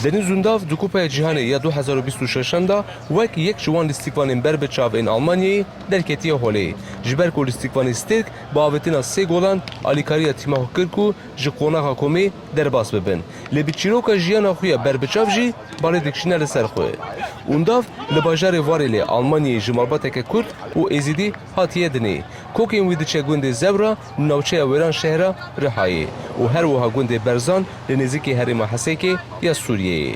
Deniz Undav du Kupaya Cîhanê ya 2026 da wek yek ji wan lîstikvanên berbiçav ên Almanyayê derketiye holê. Ji ber ku lîstikvanê Stêrk bi avêtina sê golan alîkariya tîma xwe kir ku ji qonaxa Komê derbas bibin. Lê bi çîroka jiyana xwe ya berbiçav jî balê dikişîne li ser xwe. Undav li bajarê Varêlê Almanyayê ji malbateke Kurd û Êzîdî hatiye dinê. Kokên wî diçe gundê Zewra navçeya wêran şehra Rihayê û her wiha gundê Berzan li nêzîkî herêma Hesekê ya Sûriyeyê.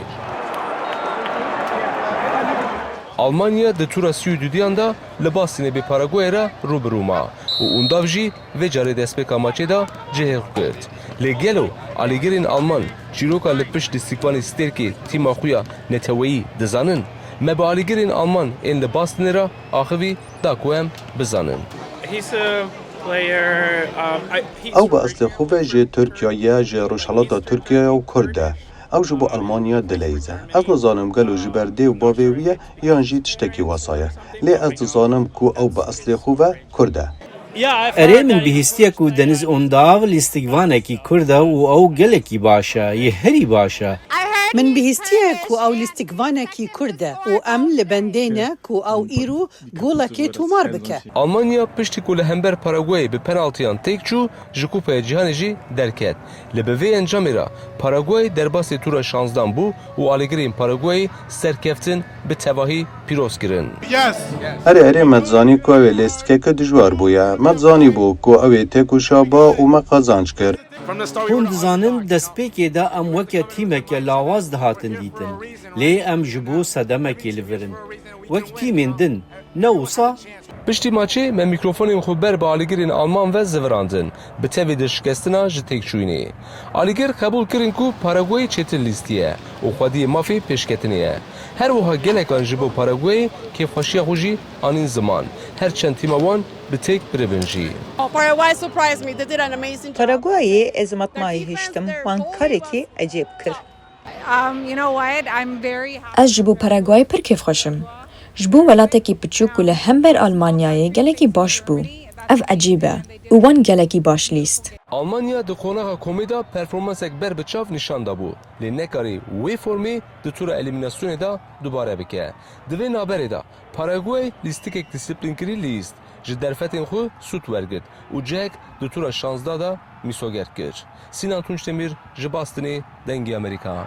Almanya di tura Sî-û da li Basînê bê Paraguayê re rûbirû ma û Undav jî vê carê destpêka maçê da cihê xwe girt. Lê gelo alîgirên Alman çîroka li pişt lîstikvanê Stêrkê tîma xwe ya neteweyî dizanin? Me bi alîgirên Alman ên li Basînê re axivî da ku em bizanin. Ew bi eslê xwe ve ji Tirkiyeyê ji Rojhilata Tirkiye û Kurd e. Ew ji bo Almanya dileyîze. Ez nizanim gelo ji ber dê û bavê wî ye yan jî tiştekî wesa ye. Lê ez dizanim ku ew bi eslê xwe ve Kurd e. Erê min bihîstiye ku Deniz Undav lîstikvanekî Kurd e û ew gelekî baş e, yê herî baş e. Min bihîstiye ku ew lîstikvanekî Kurd e û em li bendê ne ku ew îro golekê tomar bike. Almanya piştî ku li hember Paraguayê bi penaltîyan têk çû ji Kupaya Cîhanê jî derket. Li bi vê encamê re Paraguay derbasê tura 16 bû û alîgirên Paraguayê serkeftin bi tevahî pîroz kirin. Erê me dizanî ku ew ê lêstikeke dijwar bûye. Me dizanîbû ku ew ê têkoşaba û me qazanc kir. Hûn dizanin destpêkê de em weke tîmeke lawaz dihatin dîtin. Lê em ji bo sedemekê li virin. Wek tîmên din, ne wisa? Piştî maçê me mîkrofonên xwe ber bi alîgirên Alman ve zivirandin bi tevê de şikestina ji têkçûnê. Alîgir qebûl kirin ku Paraguay çêtir lîstiye û xwediyê mafê pêşketinê ye. Her wiha gelekan ji bo Paraguayê kêfxweşiya xwe jî anîn ziman. Her çend tîma wan bi têk biribin jî. Paraguayê ez matmayê hiştim, wan karekî ecêb kir. Ez ji bo Paraguay pir kêfxweş im. Ji bo welatekî piçûk û li hember Almanyayê gelekî baş bû. Ev ecîb e û wan gelekî baş lîst. Almanya di qonaxa Komê da performansek berbiçav nîşan dabû. Lê nekarî wê formê di tura elîminasyonê da dubare bike. Di vê naberê da Paraguay lîstikek dîsîplînkirî lîst. Ji derfetên xwe sût wergirt û cihek di tura 16 da mîsoger kir. Sinan Tunçdemir ji Bastinê dengê Amerîka.